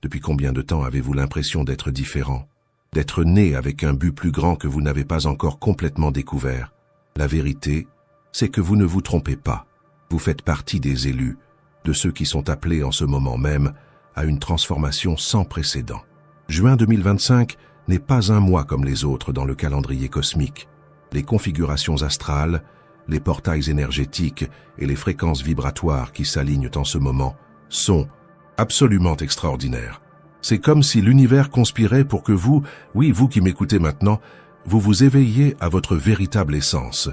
Depuis combien de temps avez-vous l'impression d'être différent, d'être né avec un but plus grand que vous n'avez pas encore complètement découvert? La vérité, c'est que vous ne vous trompez pas. Vous faites partie des élus, de ceux qui sont appelés en ce moment même à une transformation sans précédent. Juin 2025 n'est pas un mois comme les autres dans le calendrier cosmique. Les configurations astrales, les portails énergétiques et les fréquences vibratoires qui s'alignent en ce moment sont absolument extraordinaires. C'est comme si l'univers conspirait pour que vous, oui, vous qui m'écoutez maintenant, vous vous éveilliez à votre véritable essence.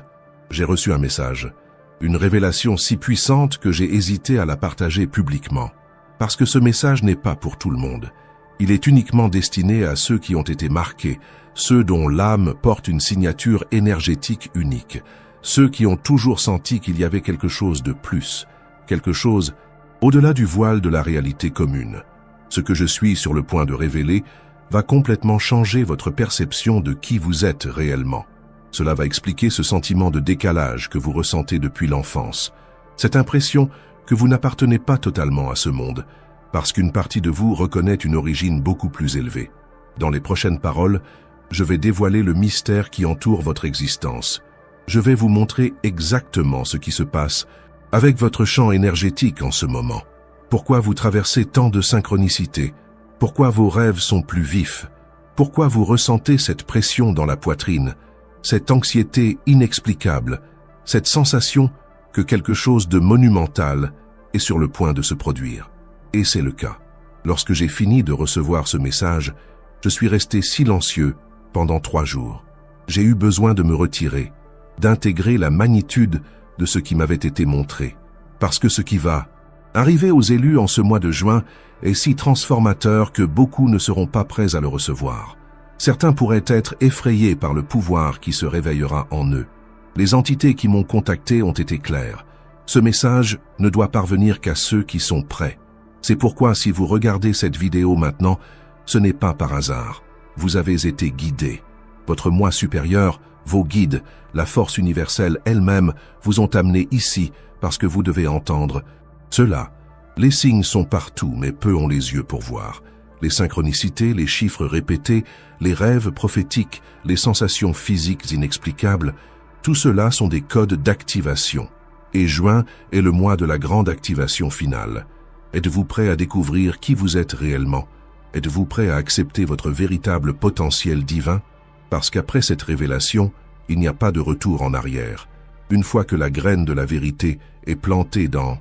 J'ai reçu un message, une révélation si puissante que j'ai hésité à la partager publiquement. Parce que ce message n'est pas pour tout le monde. Il est uniquement destiné à ceux qui ont été marqués, ceux dont l'âme porte une signature énergétique unique, ceux qui ont toujours senti qu'il y avait quelque chose de plus, quelque chose au-delà du voile de la réalité commune. Ce que je suis sur le point de révéler va complètement changer votre perception de qui vous êtes réellement. Cela va expliquer ce sentiment de décalage que vous ressentez depuis l'enfance, cette impression que vous n'appartenez pas totalement à ce monde, parce qu'une partie de vous reconnaît une origine beaucoup plus élevée. Dans les prochaines paroles, je vais dévoiler le mystère qui entoure votre existence. Je vais vous montrer exactement ce qui se passe avec votre champ énergétique en ce moment. Pourquoi vous traversez tant de synchronicité? Pourquoi vos rêves sont plus vifs? Pourquoi vous ressentez cette pression dans la poitrine, cette anxiété inexplicable, cette sensation que quelque chose de monumental est sur le point de se produire? Et c'est le cas. Lorsque j'ai fini de recevoir ce message, je suis resté silencieux pendant 3 jours. J'ai eu besoin de me retirer, d'intégrer la magnitude de ce qui m'avait été montré. Parce que ce qui va arriver aux élus en ce mois de juin est si transformateur que beaucoup ne seront pas prêts à le recevoir. Certains pourraient être effrayés par le pouvoir qui se réveillera en eux. Les entités qui m'ont contacté ont été claires. Ce message ne doit parvenir qu'à ceux qui sont prêts. C'est pourquoi si vous regardez cette vidéo maintenant, ce n'est pas par hasard. Vous avez été guidés. Votre moi supérieur, vos guides, la force universelle elle-même vous ont amené ici parce que vous devez entendre cela. Les signes sont partout, mais peu ont les yeux pour voir. Les synchronicités, les chiffres répétés, les rêves prophétiques, les sensations physiques inexplicables, tout cela sont des codes d'activation. Et juin est le mois de la grande activation finale. Êtes-vous prêt à découvrir qui vous êtes réellement? Êtes-vous prêt à accepter votre véritable potentiel divin? Parce qu'après cette révélation, il n'y a pas de retour en arrière. Une fois que la graine de la vérité est plantée dans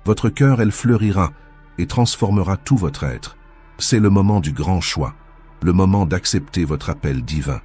votre cœur, elle fleurira et transformera tout votre être. C'est le moment du grand choix, le moment d'accepter votre appel divin.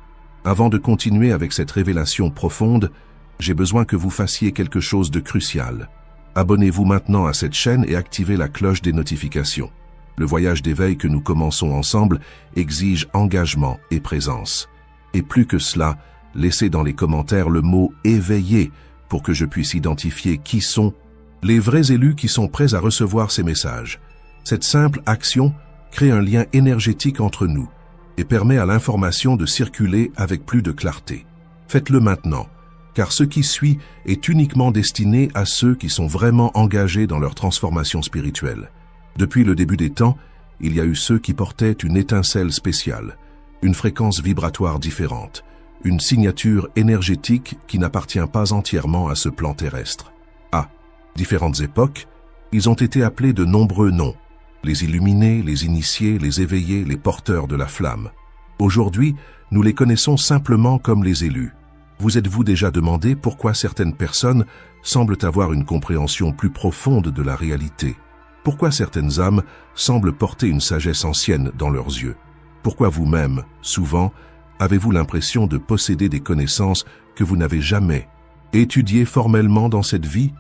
Avant de continuer avec cette révélation profonde, j'ai besoin que vous fassiez quelque chose de crucial. Abonnez-vous maintenant à cette chaîne et activez la cloche des notifications. Le voyage d'éveil que nous commençons ensemble exige engagement et présence. Et plus que cela, laissez dans les commentaires le mot « éveillé » pour que je puisse identifier qui sont les vrais élus qui sont prêts à recevoir ces messages. Cette simple action crée un lien énergétique entre nous et permet à l'information de circuler avec plus de clarté. Faites-le maintenant, car ce qui suit est uniquement destiné à ceux qui sont vraiment engagés dans leur transformation spirituelle. Depuis le début des temps, il y a eu ceux qui portaient une étincelle spéciale, une fréquence vibratoire différente, une signature énergétique qui n'appartient pas entièrement à ce plan terrestre. À différentes époques, ils ont été appelés de nombreux noms, les illuminés, les initiés, les éveillés, les porteurs de la flamme. Aujourd'hui, nous les connaissons simplement comme les élus. Vous êtes-vous déjà demandé pourquoi certaines personnes semblent avoir une compréhension plus profonde de la réalité? Pourquoi certaines âmes semblent porter une sagesse ancienne dans leurs yeux? Pourquoi vous-même, souvent, avez-vous l'impression de posséder des connaissances que vous n'avez jamais étudiées formellement dans cette vie?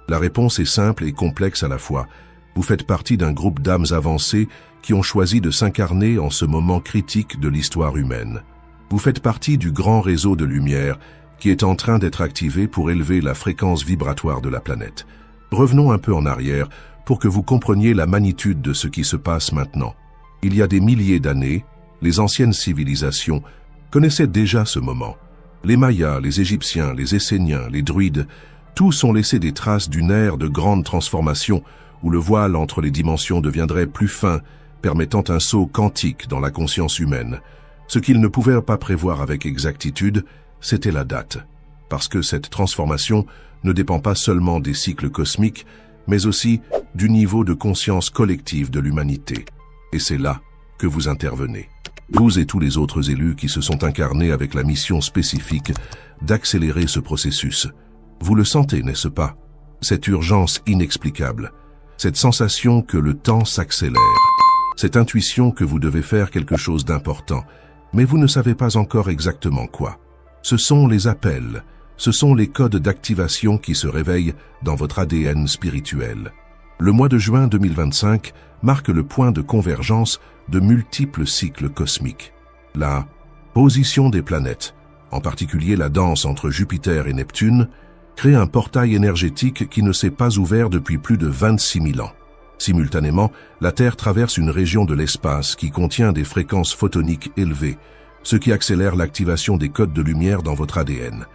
La réponse est simple et complexe à la fois. Vous faites partie d'un groupe d'âmes avancées qui ont choisi de s'incarner en ce moment critique de l'histoire humaine. Vous faites partie du grand réseau de lumière qui est en train d'être activé pour élever la fréquence vibratoire de la planète. Revenons un peu en arrière pour que vous compreniez la magnitude de ce qui se passe maintenant. Il y a des milliers d'années, les anciennes civilisations connaissaient déjà ce moment. Les Mayas, les Égyptiens, les Esséniens, les Druides, tous ont laissé des traces d'une ère de grande transformation où le voile entre les dimensions deviendrait plus fin, permettant un saut quantique dans la conscience humaine. Ce qu'ils ne pouvaient pas prévoir avec exactitude, c'était la date. Parce que cette transformation ne dépend pas seulement des cycles cosmiques, mais aussi du niveau de conscience collective de l'humanité. Et c'est là que vous intervenez. Vous et tous les autres élus qui se sont incarnés avec la mission spécifique d'accélérer ce processus. Vous le sentez, n'est-ce pas? Cette urgence inexplicable, cette sensation que le temps s'accélère, cette intuition que vous devez faire quelque chose d'important, mais vous ne savez pas encore exactement quoi. Ce sont les appels, ce sont les codes d'activation qui se réveillent dans votre ADN spirituel. Le mois de juin 2025 marque le point de convergence de multiples cycles cosmiques. La position des planètes, en particulier la danse entre Jupiter et Neptune, crée un portail énergétique qui ne s'est pas ouvert depuis plus de 26 000 ans. Simultanément, la Terre traverse une région de l'espace qui contient des fréquences photoniques élevées, ce qui accélère l'activation des codes de lumière dans votre ADN.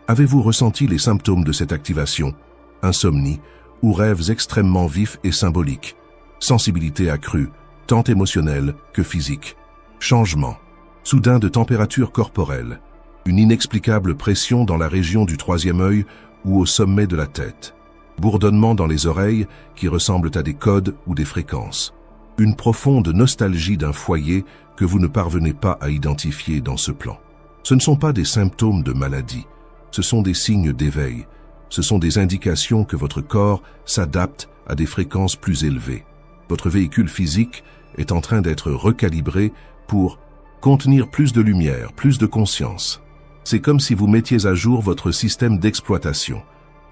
Avez-vous ressenti les symptômes de cette activation? Insomnie ou rêves extrêmement vifs et symboliques? Sensibilité accrue, tant émotionnelle que physique. Changement soudain de température corporelle. Une inexplicable pression dans la région du troisième œil ou au sommet de la tête. Bourdonnement dans les oreilles qui ressemblent à des codes ou des fréquences. Une profonde nostalgie d'un foyer que vous ne parvenez pas à identifier dans ce plan. Ce ne sont pas des symptômes de maladie, ce sont des signes d'éveil. Ce sont des indications que votre corps s'adapte à des fréquences plus élevées. Votre véhicule physique est en train d'être recalibré pour contenir plus de lumière, plus de conscience. C'est comme si vous mettiez à jour votre système d'exploitation.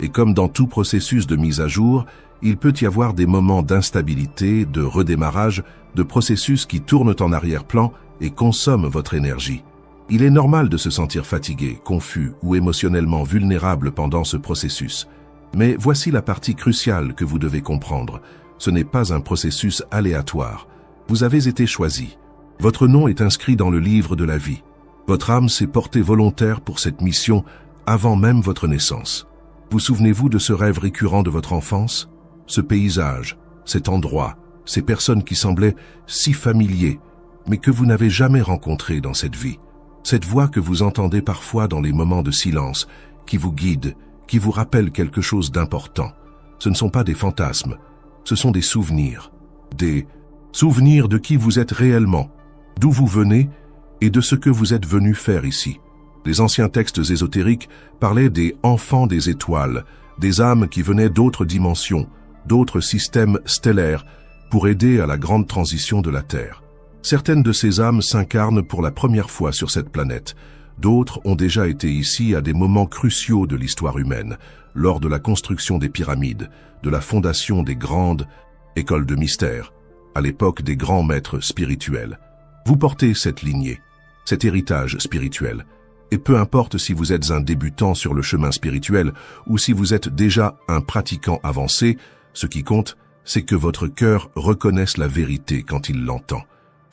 Et comme dans tout processus de mise à jour, il peut y avoir des moments d'instabilité, de redémarrage, de processus qui tournent en arrière-plan et consomment votre énergie. Il est normal de se sentir fatigué, confus ou émotionnellement vulnérable pendant ce processus. Mais voici la partie cruciale que vous devez comprendre. Ce n'est pas un processus aléatoire. Vous avez été choisi. Votre nom est inscrit dans le livre de la vie. Votre âme s'est portée volontaire pour cette mission avant même votre naissance. Vous souvenez-vous de ce rêve récurrent de votre enfance? Ce paysage, cet endroit, ces personnes qui semblaient si familiers, mais que vous n'avez jamais rencontrées dans cette vie. Cette voix que vous entendez parfois dans les moments de silence, qui vous guide, qui vous rappelle quelque chose d'important. Ce ne sont pas des fantasmes, ce sont des souvenirs. Des souvenirs de qui vous êtes réellement, d'où vous venez et de ce que vous êtes venu faire ici. Les anciens textes ésotériques parlaient des enfants des étoiles, des âmes qui venaient d'autres dimensions, d'autres systèmes stellaires, pour aider à la grande transition de la Terre. Certaines de ces âmes s'incarnent pour la première fois sur cette planète. D'autres ont déjà été ici à des moments cruciaux de l'histoire humaine, lors de la construction des pyramides, de la fondation des grandes écoles de mystère, à l'époque des grands maîtres spirituels. Vous portez cette lignée, cet héritage spirituel. Et peu importe si vous êtes un débutant sur le chemin spirituel ou si vous êtes déjà un pratiquant avancé, ce qui compte, c'est que votre cœur reconnaisse la vérité quand il l'entend.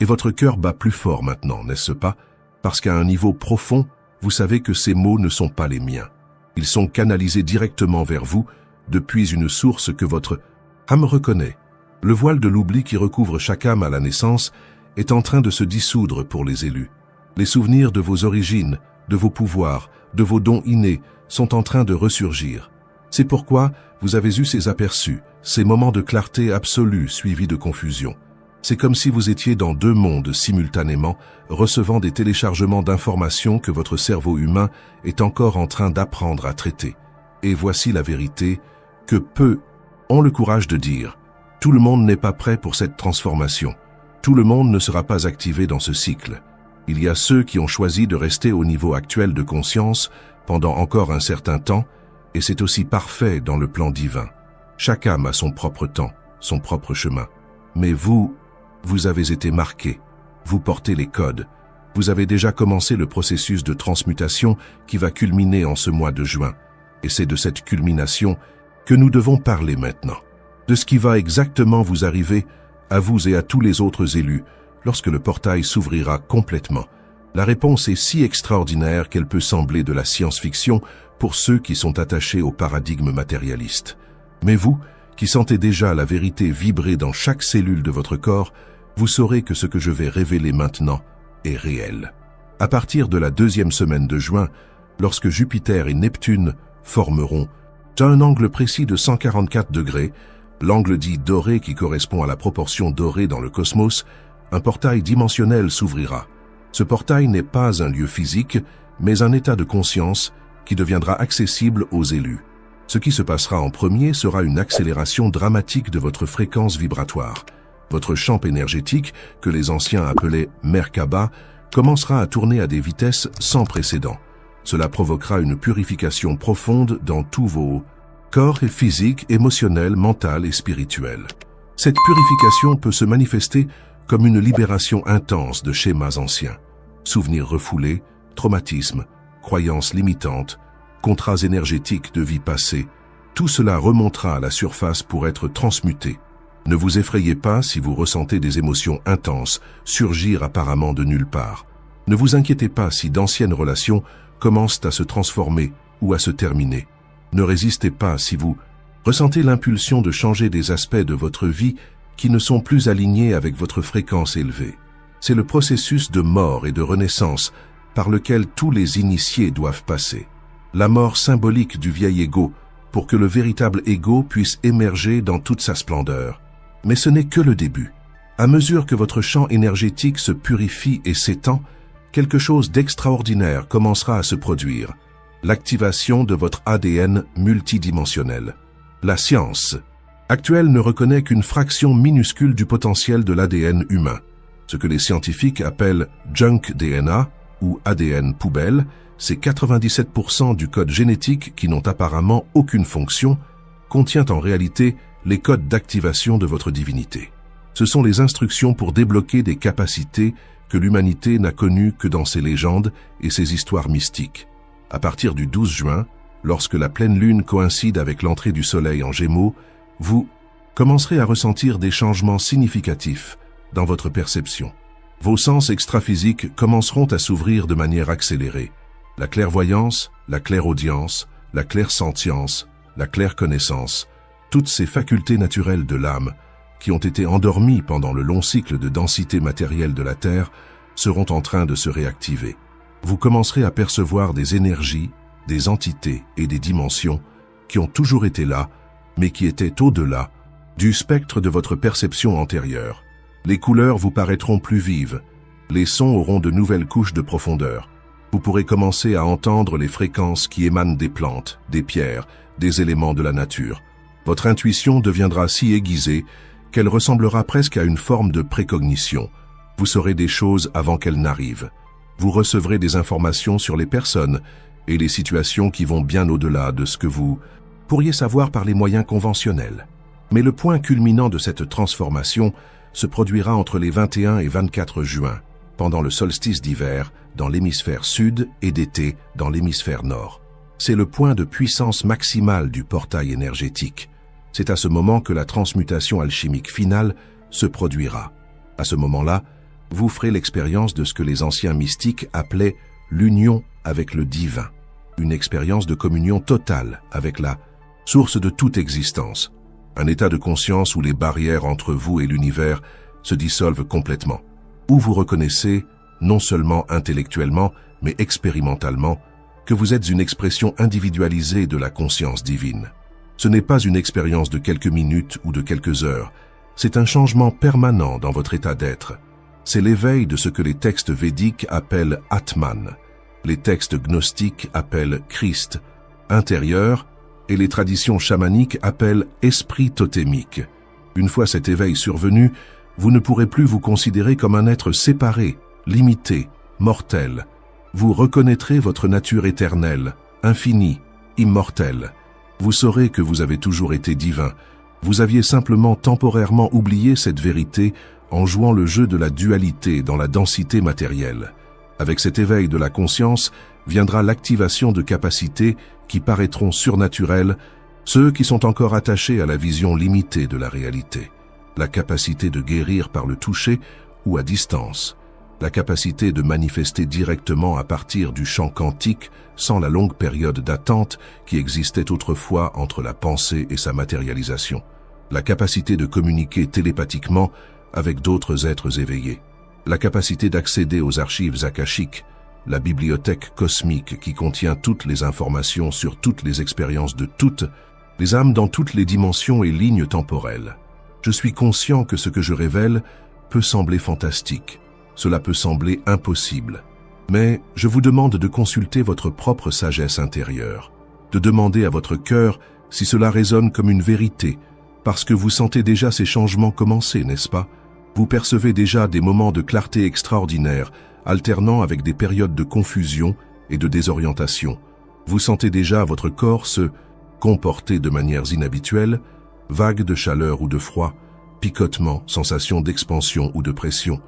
Et votre cœur bat plus fort maintenant, n'est-ce pas? Parce qu'à un niveau profond, vous savez que ces mots ne sont pas les miens. Ils sont canalisés directement vers vous depuis une source que votre âme reconnaît. Le voile de l'oubli qui recouvre chaque âme à la naissance est en train de se dissoudre pour les élus. Les souvenirs de vos origines, de vos pouvoirs, de vos dons innés sont en train de ressurgir. C'est pourquoi vous avez eu ces aperçus, ces moments de clarté absolue suivis de confusion. C'est comme si vous étiez dans deux mondes simultanément, recevant des téléchargements d'informations que votre cerveau humain est encore en train d'apprendre à traiter. Et voici la vérité que peu ont le courage de dire. Tout le monde n'est pas prêt pour cette transformation. Tout le monde ne sera pas activé dans ce cycle. Il y a ceux qui ont choisi de rester au niveau actuel de conscience pendant encore un certain temps, et c'est aussi parfait dans le plan divin. Chaque âme a son propre temps, son propre chemin. Mais vous avez été marqué. Vous portez les codes. Vous avez déjà commencé le processus de transmutation qui va culminer en ce mois de juin. Et c'est de cette culmination que nous devons parler maintenant. De ce qui va exactement vous arriver à vous et à tous les autres élus lorsque le portail s'ouvrira complètement. La réponse est si extraordinaire qu'elle peut sembler de la science-fiction pour ceux qui sont attachés au paradigme matérialiste. Mais vous, qui sentez déjà la vérité vibrer dans chaque cellule de votre corps, vous saurez que ce que je vais révéler maintenant est réel. À partir de la 2e semaine de juin, lorsque Jupiter et Neptune formeront à un angle précis de 144 degrés, l'angle dit doré qui correspond à la proportion dorée dans le cosmos, un portail dimensionnel s'ouvrira. Ce portail n'est pas un lieu physique, mais un état de conscience qui deviendra accessible aux élus. Ce qui se passera en premier sera une accélération dramatique de votre fréquence vibratoire. Votre champ énergétique, que les anciens appelaient Merkaba, commencera à tourner à des vitesses sans précédent. Cela provoquera une purification profonde dans tous vos corps et physiques, émotionnels, mentaux et spirituels. Cette purification peut se manifester comme une libération intense de schémas anciens. Souvenirs refoulés, traumatismes, croyances limitantes, contrats énergétiques de vie passée, tout cela remontera à la surface pour être transmuté. Ne vous effrayez pas si vous ressentez des émotions intenses surgir apparemment de nulle part. Ne vous inquiétez pas si d'anciennes relations commencent à se transformer ou à se terminer. Ne résistez pas si vous ressentez l'impulsion de changer des aspects de votre vie qui ne sont plus alignés avec votre fréquence élevée. C'est le processus de mort et de renaissance par lequel tous les initiés doivent passer. La mort symbolique du vieil ego pour que le véritable ego puisse émerger dans toute sa splendeur. Mais ce n'est que le début. À mesure que votre champ énergétique se purifie et s'étend, quelque chose d'extraordinaire commencera à se produire. L'activation de votre ADN multidimensionnel. La science actuelle ne reconnaît qu'une fraction minuscule du potentiel de l'ADN humain. Ce que les scientifiques appellent junk DNA ou ADN poubelle, c'est 97% du code génétique qui n'ont apparemment aucune fonction, contient en réalité les codes d'activation de votre divinité. Ce sont les instructions pour débloquer des capacités que l'humanité n'a connues que dans ses légendes et ses histoires mystiques. À partir du 12 juin, lorsque la pleine lune coïncide avec l'entrée du soleil en Gémeaux, vous commencerez à ressentir des changements significatifs dans votre perception. Vos sens extraphysiques commenceront à s'ouvrir de manière accélérée. La clairvoyance, la clairaudience, la clairsentience, la clairconnaissance, toutes ces facultés naturelles de l'âme qui ont été endormies pendant le long cycle de densité matérielle de la Terre seront en train de se réactiver. Vous commencerez à percevoir des énergies, des entités et des dimensions qui ont toujours été là, mais qui étaient au-delà du spectre de votre perception antérieure. Les couleurs vous paraîtront plus vives, les sons auront de nouvelles couches de profondeur. Vous pourrez commencer à entendre les fréquences qui émanent des plantes, des pierres, des éléments de la nature. Votre intuition deviendra si aiguisée qu'elle ressemblera presque à une forme de précognition. Vous saurez des choses avant qu'elles n'arrivent. Vous recevrez des informations sur les personnes et les situations qui vont bien au-delà de ce que vous pourriez savoir par les moyens conventionnels. Mais le point culminant de cette transformation se produira entre les 21 et 24 juin, pendant le solstice d'hiver dans l'hémisphère sud et d'été dans l'hémisphère nord. C'est le point de puissance maximale du portail énergétique. C'est à ce moment que la transmutation alchimique finale se produira. À ce moment-là, vous ferez l'expérience de ce que les anciens mystiques appelaient l'union avec le divin, une expérience de communion totale avec la source de toute existence, un état de conscience où les barrières entre vous et l'univers se dissolvent complètement, où vous reconnaissez, non seulement intellectuellement, mais expérimentalement, que vous êtes une expression individualisée de la conscience divine. Ce n'est pas une expérience de quelques minutes ou de quelques heures, c'est un changement permanent dans votre état d'être. C'est l'éveil de ce que les textes védiques appellent Atman, les textes gnostiques appellent Christ, intérieur, et les traditions chamaniques appellent esprit totémique. Une fois cet éveil survenu, vous ne pourrez plus vous considérer comme un être séparé, limité, mortel. Vous reconnaîtrez votre nature éternelle, infinie, immortelle. Vous saurez que vous avez toujours été divin. Vous aviez simplement temporairement oublié cette vérité en jouant le jeu de la dualité dans la densité matérielle. Avec cet éveil de la conscience viendra l'activation de capacités qui paraîtront surnaturelles, ceux qui sont encore attachés à la vision limitée de la réalité. La capacité de guérir par le toucher ou à distance. La capacité de manifester directement à partir du champ quantique sans la longue période d'attente qui existait autrefois entre la pensée et sa matérialisation. La capacité de communiquer télépathiquement avec d'autres êtres éveillés. La capacité d'accéder aux archives akashiques, la bibliothèque cosmique qui contient toutes les informations sur toutes les expériences de toutes les âmes dans toutes les dimensions et lignes temporelles. Je suis conscient que ce que je révèle peut sembler fantastique, cela peut sembler impossible. Mais je vous demande de consulter votre propre sagesse intérieure, de demander à votre cœur si cela résonne comme une vérité, parce que vous sentez déjà ces changements commencer, n'est-ce pas? Vous percevez déjà des moments de clarté extraordinaire, alternant avec des périodes de confusion et de désorientation. Vous sentez déjà votre corps se comporter de manières inhabituelles, vagues de chaleur ou de froid, picotements, sensations d'expansion ou de pression.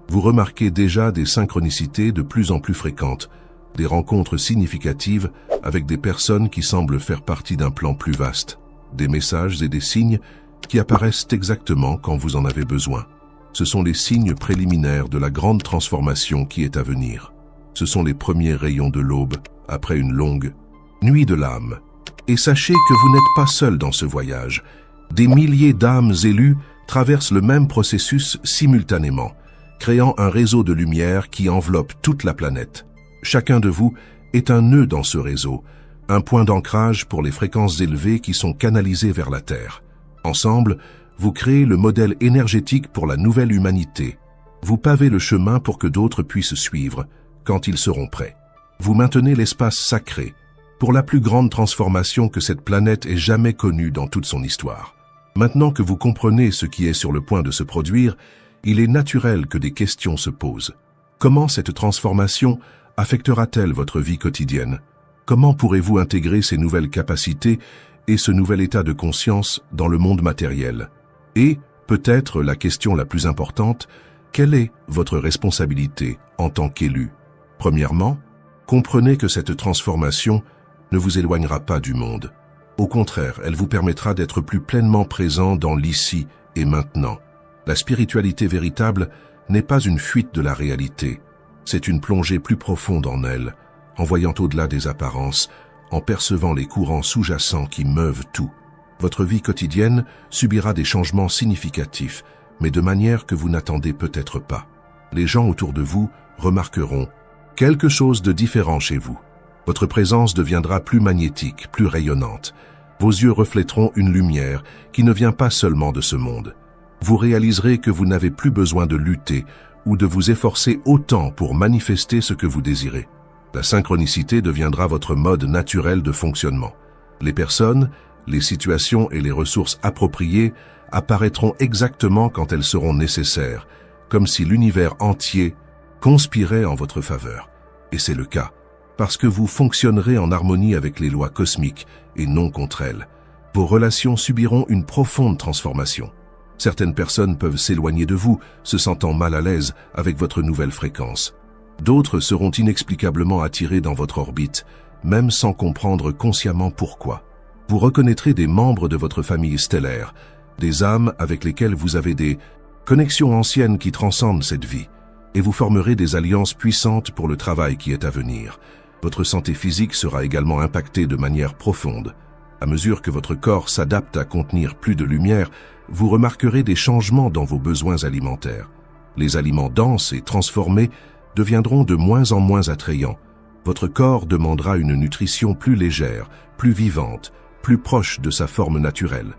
Vous remarquez déjà des synchronicités de plus en plus fréquentes, des rencontres significatives avec des personnes qui semblent faire partie d'un plan plus vaste, des messages et des signes qui apparaissent exactement quand vous en avez besoin. Ce sont les signes préliminaires de la grande transformation qui est à venir. Ce sont les premiers rayons de l'aube après une longue nuit de l'âme. Et sachez que vous n'êtes pas seul dans ce voyage. Des milliers d'âmes élues traversent le même processus simultanément, créant un réseau de lumière qui enveloppe toute la planète. Chacun de vous est un nœud dans ce réseau, un point d'ancrage pour les fréquences élevées qui sont canalisées vers la Terre. Ensemble, vous créez le modèle énergétique pour la nouvelle humanité. Vous pavez le chemin pour que d'autres puissent suivre, quand ils seront prêts. Vous maintenez l'espace sacré, pour la plus grande transformation que cette planète ait jamais connue dans toute son histoire. Maintenant que vous comprenez ce qui est sur le point de se produire, il est naturel que des questions se posent. Comment cette transformation affectera-t-elle votre vie quotidienne? Comment pourrez-vous intégrer ces nouvelles capacités et ce nouvel état de conscience dans le monde matériel? Et, peut-être la question la plus importante, quelle est votre responsabilité en tant qu'élu? Premièrement, comprenez que cette transformation ne vous éloignera pas du monde. Au contraire, elle vous permettra d'être plus pleinement présent dans l'ici et maintenant. La spiritualité véritable n'est pas une fuite de la réalité, c'est une plongée plus profonde en elle, en voyant au-delà des apparences, en percevant les courants sous-jacents qui meuvent tout. Votre vie quotidienne subira des changements significatifs, mais de manière que vous n'attendez peut-être pas. Les gens autour de vous remarqueront quelque chose de différent chez vous. Votre présence deviendra plus magnétique, plus rayonnante. Vos yeux reflèteront une lumière qui ne vient pas seulement de ce monde. Vous réaliserez que vous n'avez plus besoin de lutter ou de vous efforcer autant pour manifester ce que vous désirez. La synchronicité deviendra votre mode naturel de fonctionnement. Les personnes, les situations et les ressources appropriées apparaîtront exactement quand elles seront nécessaires, comme si l'univers entier conspirait en votre faveur. Et c'est le cas, parce que vous fonctionnerez en harmonie avec les lois cosmiques et non contre elles. Vos relations subiront une profonde transformation. Certaines personnes peuvent s'éloigner de vous, se sentant mal à l'aise avec votre nouvelle fréquence. D'autres seront inexplicablement attirés dans votre orbite, même sans comprendre consciemment pourquoi. Vous reconnaîtrez des membres de votre famille stellaire, des âmes avec lesquelles vous avez des connexions anciennes qui transcendent cette vie, et vous formerez des alliances puissantes pour le travail qui est à venir. Votre santé physique sera également impactée de manière profonde. À mesure que votre corps s'adapte à contenir plus de lumière, vous remarquerez des changements dans vos besoins alimentaires. Les aliments denses et transformés deviendront de moins en moins attrayants. Votre corps demandera une nutrition plus légère, plus vivante, plus proche de sa forme naturelle.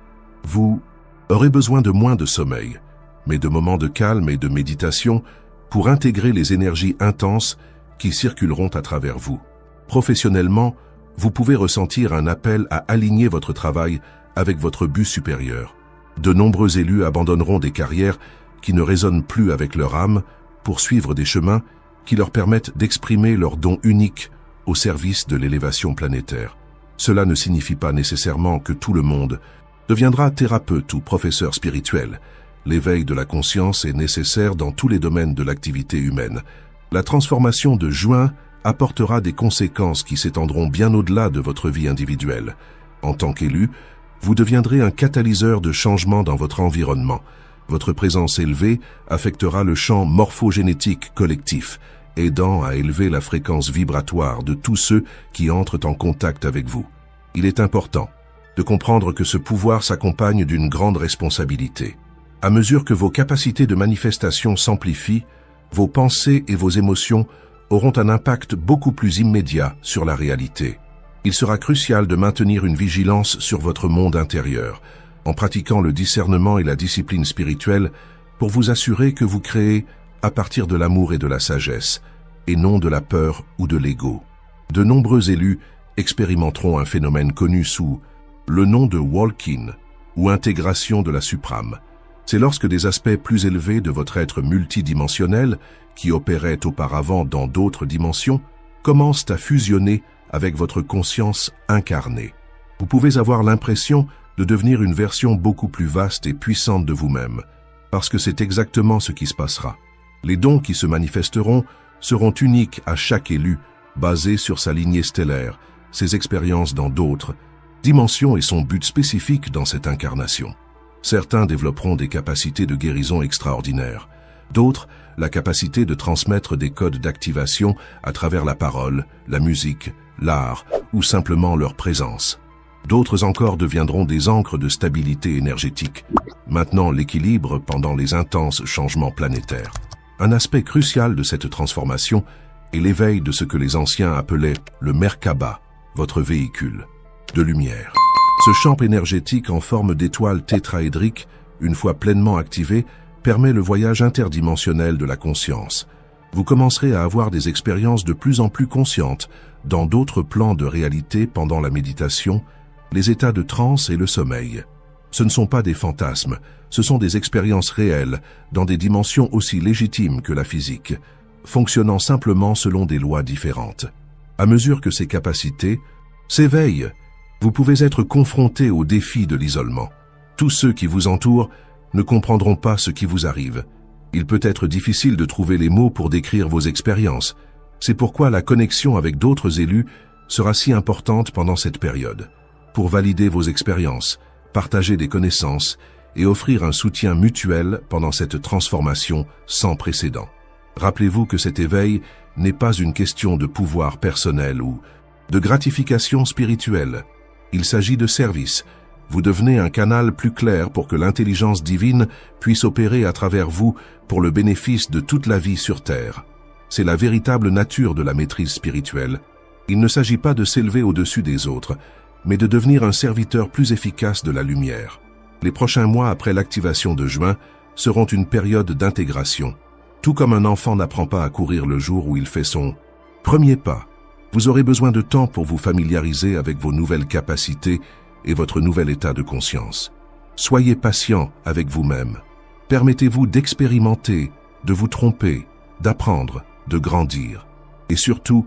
Vous aurez besoin de moins de sommeil, mais de moments de calme et de méditation pour intégrer les énergies intenses qui circuleront à travers vous. Professionnellement, vous pouvez ressentir un appel à aligner votre travail avec votre but supérieur. De nombreux élus abandonneront des carrières qui ne résonnent plus avec leur âme pour suivre des chemins qui leur permettent d'exprimer leurs dons uniques au service de l'élévation planétaire. Cela ne signifie pas nécessairement que tout le monde deviendra thérapeute ou professeur spirituel. L'éveil de la conscience est nécessaire dans tous les domaines de l'activité humaine. La transformation de juin apportera des conséquences qui s'étendront bien au-delà de votre vie individuelle. En tant qu'élu, vous deviendrez un catalyseur de changement dans votre environnement. Votre présence élevée affectera le champ morphogénétique collectif, aidant à élever la fréquence vibratoire de tous ceux qui entrent en contact avec vous. Il est important de comprendre que ce pouvoir s'accompagne d'une grande responsabilité. À mesure que vos capacités de manifestation s'amplifient, vos pensées et vos émotions auront un impact beaucoup plus immédiat sur la réalité. Il sera crucial de maintenir une vigilance sur votre monde intérieur, en pratiquant le discernement et la discipline spirituelle pour vous assurer que vous créez à partir de l'amour et de la sagesse, et non de la peur ou de l'ego. De nombreux élus expérimenteront un phénomène connu sous le nom de walk-in ou intégration de la suprame. C'est lorsque des aspects plus élevés de votre être multidimensionnel, qui opérait auparavant dans d'autres dimensions, commencent à fusionner avec votre conscience incarnée. Vous pouvez avoir l'impression de devenir une version beaucoup plus vaste et puissante de vous-même, parce que c'est exactement ce qui se passera. Les dons qui se manifesteront seront uniques à chaque élu, basés sur sa lignée stellaire, ses expériences dans d'autres dimensions et son but spécifique dans cette incarnation. Certains développeront des capacités de guérison extraordinaires, d'autres la capacité de transmettre des codes d'activation à travers la parole, la musique, l'art ou simplement leur présence. D'autres encore deviendront des ancres de stabilité énergétique, maintenant l'équilibre pendant les intenses changements planétaires. Un aspect crucial de cette transformation est l'éveil de ce que les anciens appelaient le Merkaba, votre véhicule de lumière. Ce champ énergétique en forme d'étoile tétraédrique, une fois pleinement activé, permet le voyage interdimensionnel de la conscience. Vous commencerez à avoir des expériences de plus en plus conscientes dans d'autres plans de réalité pendant la méditation, les états de transe et le sommeil. Ce ne sont pas des fantasmes, ce sont des expériences réelles dans des dimensions aussi légitimes que la physique, fonctionnant simplement selon des lois différentes. À mesure que ces capacités s'éveillent, vous pouvez être confronté au défi de l'isolement. Tous ceux qui vous entourent ne comprendront pas ce qui vous arrive. Il peut être difficile de trouver les mots pour décrire vos expériences. C'est pourquoi la connexion avec d'autres élus sera si importante pendant cette période, pour valider vos expériences, partager des connaissances et offrir un soutien mutuel pendant cette transformation sans précédent. Rappelez-vous que cet éveil n'est pas une question de pouvoir personnel ou de gratification spirituelle. Il s'agit de service. Vous devenez un canal plus clair pour que l'intelligence divine puisse opérer à travers vous pour le bénéfice de toute la vie sur Terre. C'est la véritable nature de la maîtrise spirituelle. Il ne s'agit pas de s'élever au-dessus des autres, mais de devenir un serviteur plus efficace de la lumière. Les prochains mois après l'activation de juin seront une période d'intégration. Tout comme un enfant n'apprend pas à courir le jour où il fait son premier pas, vous aurez besoin de temps pour vous familiariser avec vos nouvelles capacités et votre nouvel état de conscience. Soyez patient avec vous-même. Permettez-vous d'expérimenter, de vous tromper, d'apprendre, de grandir. Et surtout,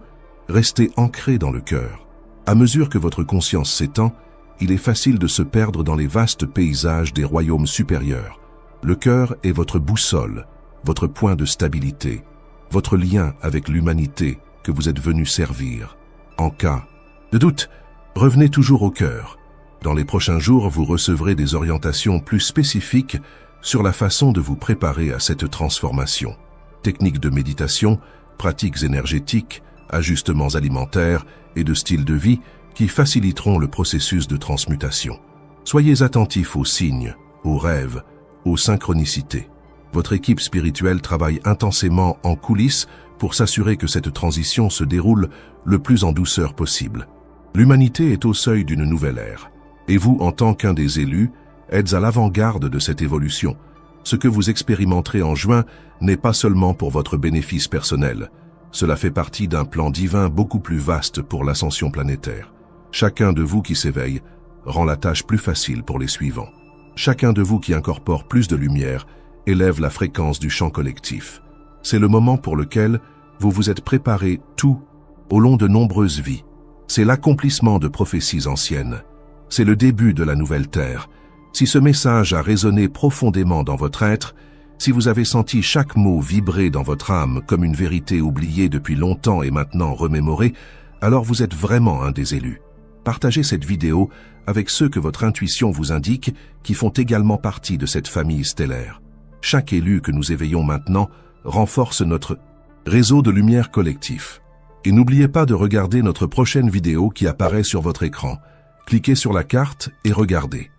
restez ancré dans le cœur. À mesure que votre conscience s'étend, il est facile de se perdre dans les vastes paysages des royaumes supérieurs. Le cœur est votre boussole, votre point de stabilité, votre lien avec l'humanité que vous êtes venu servir. En cas de doute, revenez toujours au cœur. Dans les prochains jours, vous recevrez des orientations plus spécifiques sur la façon de vous préparer à cette transformation. Techniques de méditation, pratiques énergétiques, ajustements alimentaires et de style de vie qui faciliteront le processus de transmutation. Soyez attentifs aux signes, aux rêves, aux synchronicités. Votre équipe spirituelle travaille intensément en coulisses pour s'assurer que cette transition se déroule le plus en douceur possible. L'humanité est au seuil d'une nouvelle ère, et vous, en tant qu'un des élus, êtes à l'avant-garde de cette évolution. Ce que vous expérimenterez en juin n'est pas seulement pour votre bénéfice personnel. Cela fait partie d'un plan divin beaucoup plus vaste pour l'ascension planétaire. Chacun de vous qui s'éveille rend la tâche plus facile pour les suivants. Chacun de vous qui incorpore plus de lumière élève la fréquence du champ collectif. C'est le moment pour lequel vous vous êtes préparé tout au long de nombreuses vies. C'est l'accomplissement de prophéties anciennes. C'est le début de la nouvelle Terre. Si ce message a résonné profondément dans votre être, si vous avez senti chaque mot vibrer dans votre âme comme une vérité oubliée depuis longtemps et maintenant remémorée, alors vous êtes vraiment un des élus. Partagez cette vidéo avec ceux que votre intuition vous indique qui font également partie de cette famille stellaire. Chaque élu que nous éveillons maintenant renforce notre réseau de lumière collectif. Et n'oubliez pas de regarder notre prochaine vidéo qui apparaît sur votre écran. Cliquez sur la carte et regardez.